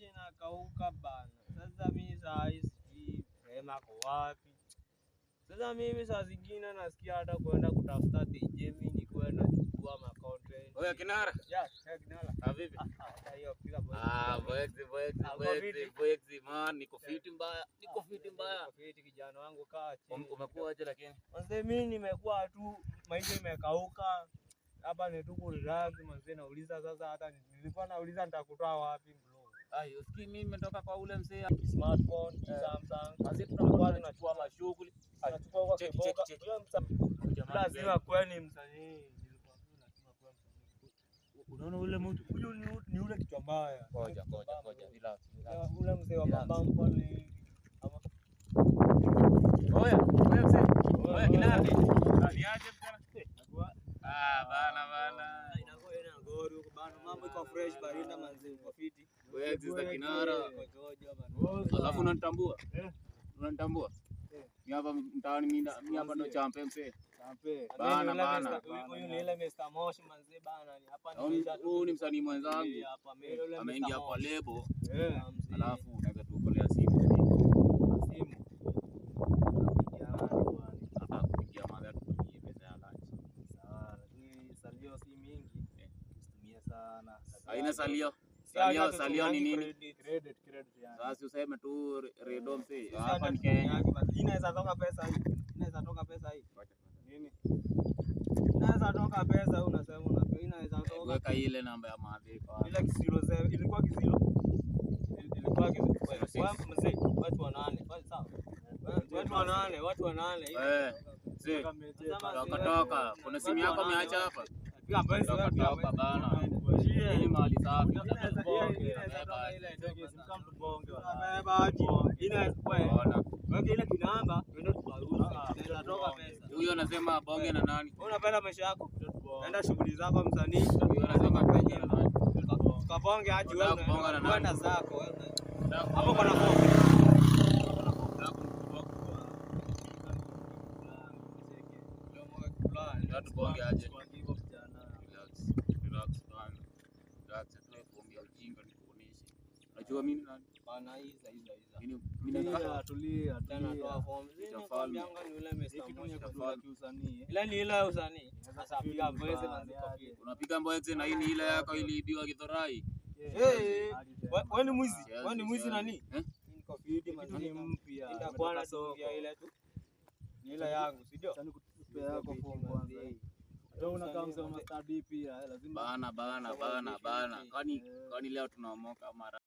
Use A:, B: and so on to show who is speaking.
A: maisha inakauka bana. Sasa mimi saa hii sijui Rema ako wapi. Sasa mimi saa zingine nasikia hata kwenda kutafuta DJ mimi nikuwe nachukua ma content.
B: Oya Kinara.
A: Kinara.
B: Vipi?
A: Hiyo piga boy.
B: Boy man, niko fiti mbaya. Niko fiti
A: kijana wangu kaa chini.
B: Umekuwa aje lakini?
A: Mzee mimi nimekuwa tu maisha imekauka. Hapa ni tu relax mzee, nauliza sasa, hata nilikuwa nauliza nitakutoa wapi bro.
B: Usikii mimi nimetoka kwa ule mzee
A: smartphone Samsung.
B: Sasa tunakuwa tunachukua mashughuli.
A: Tunachukua kwa kiboka. Lazima kwani msanii. Unaona ule mtu huyo ni ule kichwa mbaya.
B: Ngoja relax.
A: Ule mzee wa mabambo ni
B: Oya mzee. Oya Kinara. Aliaje mtana? Bana.
A: Mambo iko fresh barida manzi, uko fiti.
B: Wewe za Kinara. Alafu unanitambua? Unanitambua? Ni hapa mtaani mimi hapa ndo champe mzee.
A: Champe.
B: Bana.
A: Huyu ni ile Mr. Moshi manzi bana, ni hapa
B: huyu ni msanii mwenzangu. Ameingia kwa lebo. Alafu unaweza tukolea simu. Hapa kupigia mada tutumie pesa ya lunch.
A: Sawa, lakini salio si mingi. Usitumie sana.
B: Haina salio. Salio ni nini?
A: Credit yani.
B: Sasa useme tu Redo mzee. Hapa ni Kenya.
A: Inaweza toka pesa hii. Nini? Inaweza toka pesa unasema inaweza toka.
B: Weka ile namba ya maadhifa.
A: Ile kisilo ilikuwa kisilo. Mzee, watu wanane. Sawa. Watu wanane.
B: Mzee. Toka. Kuna simu yako umeacha hapa? Toka bana. Ni mali safi.
A: Ile kinamba ndio tubaruhusu. Inatoka pesa.
B: Huyo anasema bonge na nani?
A: Wewe unapenda maisha yako? Enda shughuli zako msanii.
B: Huyo anasema bonge na nani?
A: Kabonge aje wewe unaenda zako wewe.
B: Hapo kuna watu bonge aje. Relax bana. Tunakuambia ujinga ni kuonesha. Unajua mimi nani?
A: Bana hiza.
B: Mimi
A: tulia tena toa form. Nikwambianga ni ule Mr. Moshi kwa kiusanii. Ila ni ile usanii. Sasa piga mbweze manzi kwa pia.
B: Unapiga mbweze na hii ni ile yako iliibiwa Githurai.
A: Wewe ni mwizi nani? Niko fiti manzi mpya. Itakuwa na songia ile tu. Ni ile yangu, si ndio? Sasa nikupe yako form kwanza. Ndio unakaa msema study pia lazima.
B: Bana. Kwani leo tunaomoka mara